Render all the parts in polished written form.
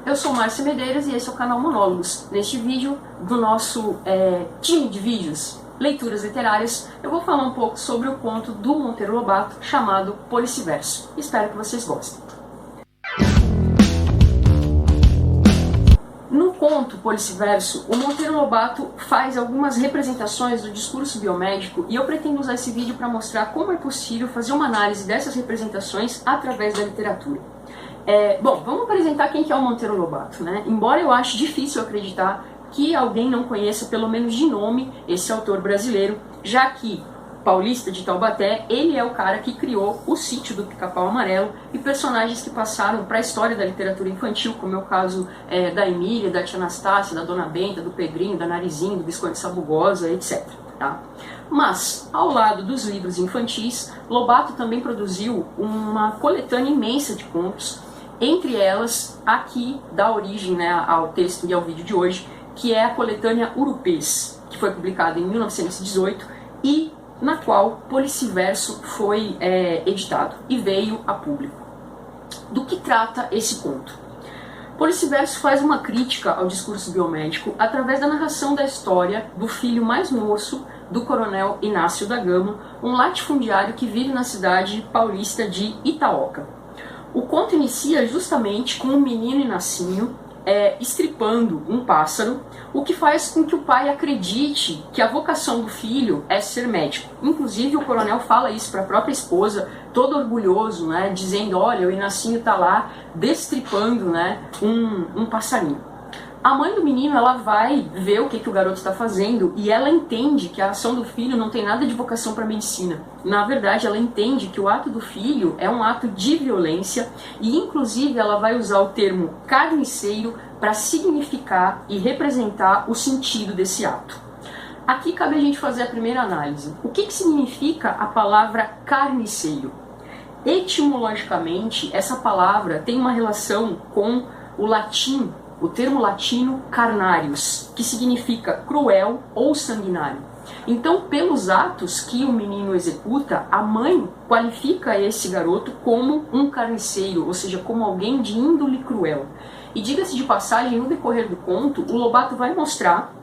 Eu sou Márcia Medeiros e esse é o canal Monólogos. Neste vídeo do nosso time de vídeos Leituras Literárias, eu vou falar um pouco sobre o conto do Monteiro Lobato chamado Policiverso. Espero que vocês gostem. No conto Policiverso, o Monteiro Lobato faz algumas representações do discurso biomédico e eu pretendo usar esse vídeo para mostrar como é possível fazer uma análise dessas representações através da literatura. Bom, vamos apresentar quem que é o Monteiro Lobato, né? Embora eu ache difícil acreditar que alguém não conheça, pelo menos de nome, esse autor brasileiro, já que paulista de Taubaté, ele é o cara que criou o Sítio do Pica-Pau Amarelo e personagens que passaram para a história da literatura infantil, como é o caso da Emília, da Tia Anastácia, da Dona Benta, do Pedrinho, da Narizinho, do Visconde Sabugosa, etc. Tá? Mas, ao lado dos livros infantis, Lobato também produziu uma coletânea imensa de contos, entre elas, aqui dá origem, né, ao texto e ao vídeo de hoje, que é a coletânea Urupês, que foi publicada em 1918 e na qual Policiverso foi editado e veio a público. Do que trata esse conto? Policiverso faz uma crítica ao discurso biomédico através da narração da história do filho mais moço do coronel Inácio da Gama, um latifundiário que vive na cidade paulista de Itaoca. O conto inicia justamente com o menino Inácio estripando um pássaro, o que faz com que o pai acredite que a vocação do filho é ser médico. Inclusive o coronel fala isso para a própria esposa, todo orgulhoso, né, dizendo: olha, o Inácio está lá destripando, né, um passarinho. A mãe do menino, ela vai ver o que o garoto está fazendo e ela entende que a ação do filho não tem nada de vocação para medicina. Na verdade, ela entende que o ato do filho é um ato de violência e, inclusive, ela vai usar o termo carniceiro para significar e representar o sentido desse ato. Aqui cabe a gente fazer a primeira análise. O que significa a palavra carniceiro? Etimologicamente, essa palavra tem uma relação com o latim, o termo latino carnarius, que significa cruel ou sanguinário. Então, pelos atos que o menino executa, a mãe qualifica esse garoto como um carniceiro, ou seja, como alguém de índole cruel. E diga-se de passagem, no decorrer do conto, o Lobato vai mostrar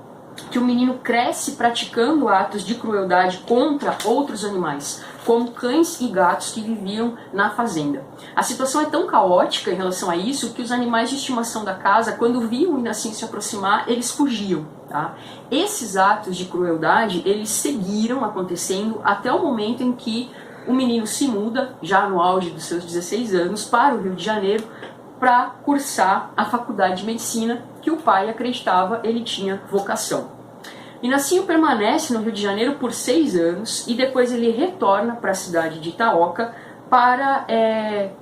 que o menino cresce praticando atos de crueldade contra outros animais, como cães e gatos que viviam na fazenda. A situação é tão caótica em relação a isso que os animais de estimação da casa, quando viam o Inácio se aproximar, eles fugiam. Tá? Esses atos de crueldade, eles seguiram acontecendo até o momento em que o menino se muda, já no auge dos seus 16 anos, para o Rio de Janeiro, para cursar a faculdade de medicina que o pai acreditava ele tinha vocação. Inácio permanece no Rio de Janeiro por 6 anos e depois ele retorna para a cidade de Itaoca para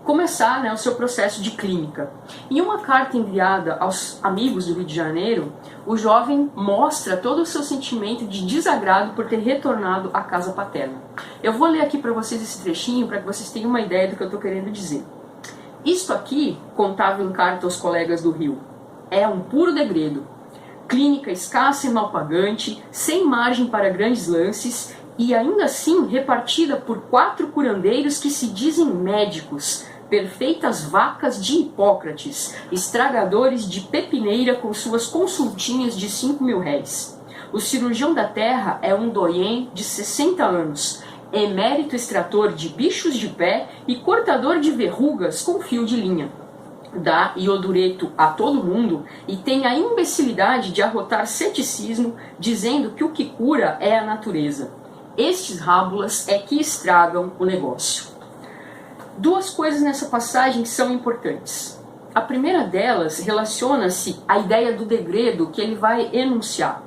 começar, né, o seu processo de clínica. Em uma carta enviada aos amigos do Rio de Janeiro, o jovem mostra todo o seu sentimento de desagrado por ter retornado à casa paterna. Eu vou ler aqui para vocês esse trechinho para que vocês tenham uma ideia do que eu estou querendo dizer. Isto aqui, contava em carta aos colegas do Rio, é um puro degredo. Clínica escassa e malpagante, sem margem para grandes lances e ainda assim repartida por 4 curandeiros que se dizem médicos, perfeitas vacas de Hipócrates, estragadores de pepineira com suas consultinhas de 5.000 réis. O cirurgião da terra é um doyen de 60 anos, emérito extrator de bichos de pé e cortador de verrugas com fio de linha. Dá iodureto a todo mundo e tem a imbecilidade de arrotar ceticismo dizendo que o que cura é a natureza. Estes rábulas é que estragam o negócio. 2 coisas nessa passagem são importantes. A primeira delas relaciona-se à ideia do degredo que ele vai enunciar.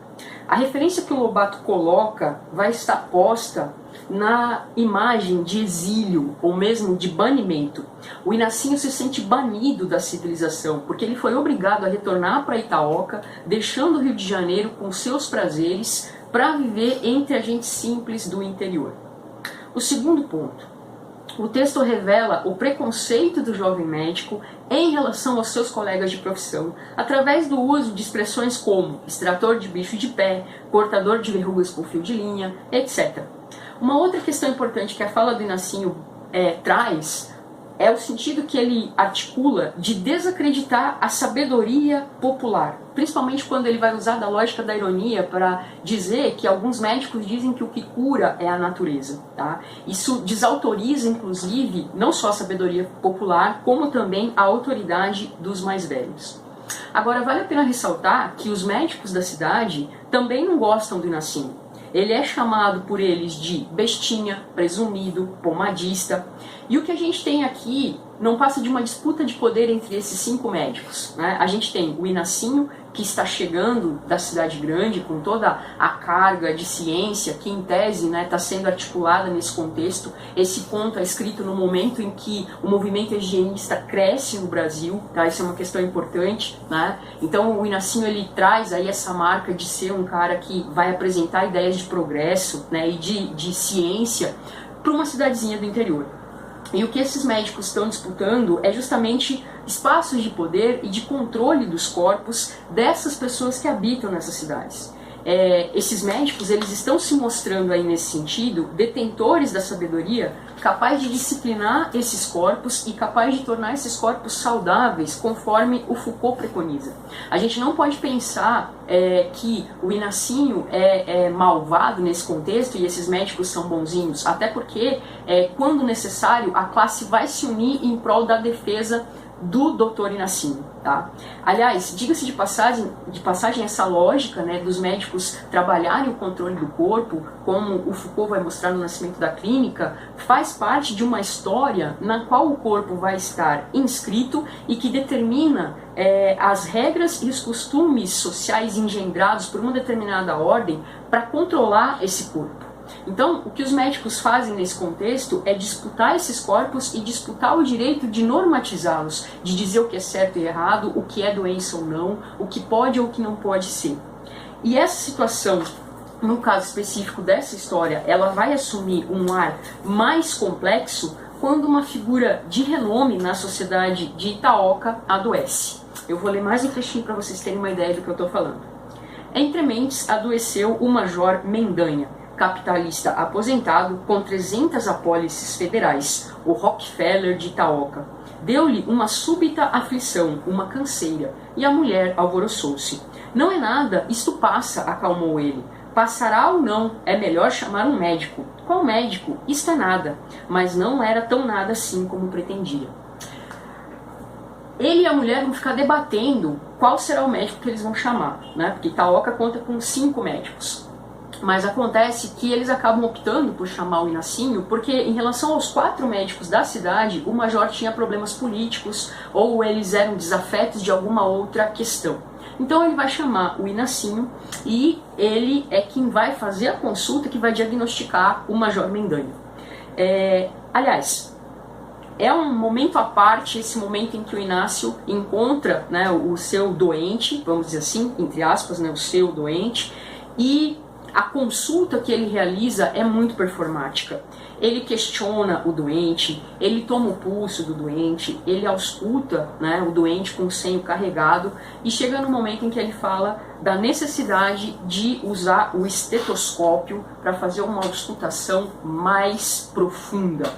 A referência que o Lobato coloca vai estar posta na imagem de exílio, ou mesmo de banimento. O Inácio se sente banido da civilização, porque ele foi obrigado a retornar para Itaoca, deixando o Rio de Janeiro com seus prazeres, para viver entre a gente simples do interior. O segundo ponto. O texto revela o preconceito do jovem médico em relação aos seus colegas de profissão, através do uso de expressões como extrator de bicho de pé, cortador de verrugas com fio de linha, etc. Uma outra questão importante que a fala do Inácio traz é o sentido que ele articula de desacreditar a sabedoria popular, principalmente quando ele vai usar da lógica da ironia para dizer que alguns médicos dizem que o que cura é a natureza. Tá? Isso desautoriza, inclusive, não só a sabedoria popular, como também a autoridade dos mais velhos. Agora, vale a pena ressaltar que os médicos da cidade também não gostam do Inácio. Ele é chamado por eles de bestinha, presumido, pomadista. E o que a gente tem aqui não passa de uma disputa de poder entre esses 5 médicos. Né? A gente tem o Inácio, que está chegando da cidade grande com toda a carga de ciência que, em tese, está sendo articulada nesse contexto. Esse conto é escrito no momento em que o movimento higienista cresce no Brasil, tá? Isso é uma questão importante. Né? Então o Inácio ele traz aí essa marca de ser um cara que vai apresentar ideias de progresso, né, e de ciência para uma cidadezinha do interior. E o que esses médicos estão disputando é justamente espaços de poder e de controle dos corpos dessas pessoas que habitam nessas cidades. Esses médicos eles estão se mostrando aí nesse sentido detentores da sabedoria, capaz de disciplinar esses corpos e capaz de tornar esses corpos saudáveis, conforme o Foucault preconiza. A gente não pode pensar que o Inácio é malvado nesse contexto e esses médicos são bonzinhos, até porque, quando necessário, a classe vai se unir em prol da defesa do Dr. Inácio. Tá? Aliás, diga-se de passagem essa lógica, né, dos médicos trabalharem o controle do corpo, como o Foucault vai mostrar no Nascimento da Clínica, faz parte de uma história na qual o corpo vai estar inscrito e que determina as regras e os costumes sociais engendrados por uma determinada ordem para controlar esse corpo. Então, o que os médicos fazem nesse contexto é disputar esses corpos e disputar o direito de normatizá-los, de dizer o que é certo e errado, o que é doença ou não, o que pode ou o que não pode ser. E essa situação, no caso específico dessa história, ela vai assumir um ar mais complexo quando uma figura de renome na sociedade de Itaoca adoece. Eu vou ler mais um trechinho para vocês terem uma ideia do que eu estou falando. Entre mentes adoeceu o Major Mendanha, capitalista aposentado com 300 apólices federais, o Rockefeller de Itaoca. Deu-lhe uma súbita aflição, uma canseira, e a mulher alvoroçou-se. Não é nada, isto passa, acalmou ele. Passará ou não, é melhor chamar um médico. Qual médico? Isto é nada. Mas não era tão nada assim como pretendia. Ele e a mulher vão ficar debatendo qual será o médico que eles vão chamar, né? Porque Itaoca conta com 5 médicos. Mas acontece que eles acabam optando por chamar o Inácio porque, em relação aos 4 médicos da cidade, o major tinha problemas políticos ou eles eram desafetos de alguma outra questão. Então ele vai chamar o Inácio e ele é quem vai fazer a consulta, que vai diagnosticar o Major Mendanha. Aliás, é um momento à parte, esse momento em que o Inácio encontra, né, o seu doente, vamos dizer assim, entre aspas, né, o seu doente, e a consulta que ele realiza é muito performática. Ele questiona o doente, ele toma o pulso do doente, ele ausculta, né, o doente com o senho carregado e chega no momento em que ele fala da necessidade de usar o estetoscópio para fazer uma auscultação mais profunda.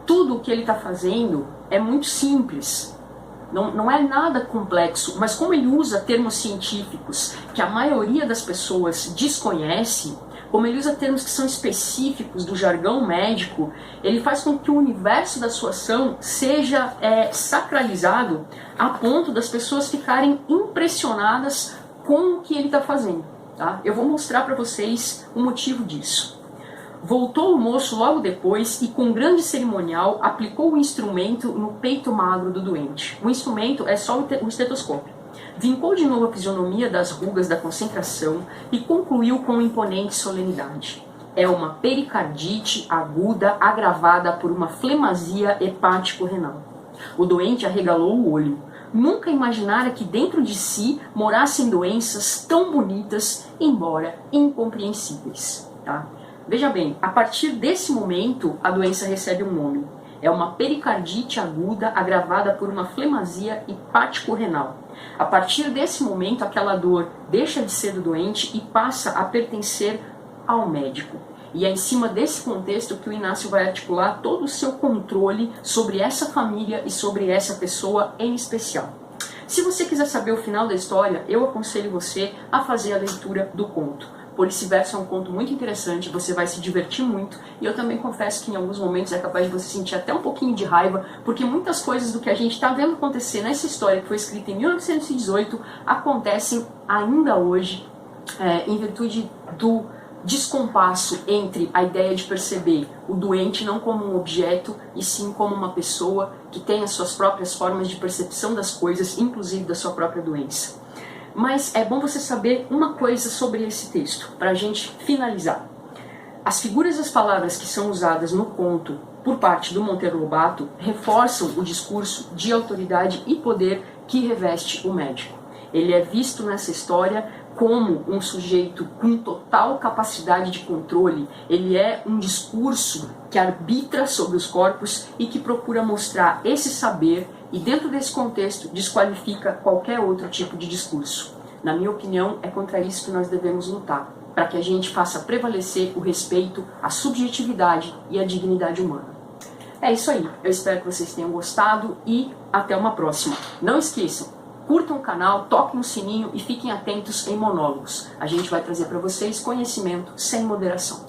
Tudo o que ele está fazendo é muito simples. Não é nada complexo, mas como ele usa termos científicos que a maioria das pessoas desconhece, como ele usa termos que são específicos do jargão médico, ele faz com que o universo da sua ação seja sacralizado a ponto das pessoas ficarem impressionadas com o que ele está fazendo. Tá? Eu vou mostrar para vocês o motivo disso. Voltou o moço logo depois e, com grande cerimonial, aplicou o instrumento no peito magro do doente. O instrumento é só o estetoscópio. Vincou de novo a fisionomia das rugas da concentração e concluiu com imponente solenidade. É uma pericardite aguda agravada por uma flemasia hepático-renal. O doente arregalou o olho. Nunca imaginara que dentro de si morassem doenças tão bonitas, embora incompreensíveis. Tá? Veja bem, a partir desse momento, a doença recebe um nome. É uma pericardite aguda agravada por uma flemasia hepático-renal. A partir desse momento, aquela dor deixa de ser do doente e passa a pertencer ao médico. E é em cima desse contexto que o Inácio vai articular todo o seu controle sobre essa família e sobre essa pessoa em especial. Se você quiser saber o final da história, eu aconselho você a fazer a leitura do conto. Policiverso é um conto muito interessante, você vai se divertir muito, e eu também confesso que em alguns momentos é capaz de você sentir até um pouquinho de raiva, porque muitas coisas do que a gente está vendo acontecer nessa história que foi escrita em 1918 acontecem ainda hoje, em virtude do descompasso entre a ideia de perceber o doente não como um objeto, e sim como uma pessoa que tem as suas próprias formas de percepção das coisas, inclusive da sua própria doença. Mas é bom você saber uma coisa sobre esse texto, para a gente finalizar. As figuras e as palavras que são usadas no conto por parte do Monteiro Lobato reforçam o discurso de autoridade e poder que reveste o médico. Ele é visto nessa história como um sujeito com total capacidade de controle. Ele é um discurso que arbitra sobre os corpos e que procura mostrar esse saber, e dentro desse contexto desqualifica qualquer outro tipo de discurso. Na minha opinião, é contra isso que nós devemos lutar, para que a gente faça prevalecer o respeito, a subjetividade e a dignidade humana. É isso aí, eu espero que vocês tenham gostado e até uma próxima. Não esqueçam, curtam o canal, toquem o sininho e fiquem atentos em monólogos. A gente vai trazer para vocês conhecimento sem moderação.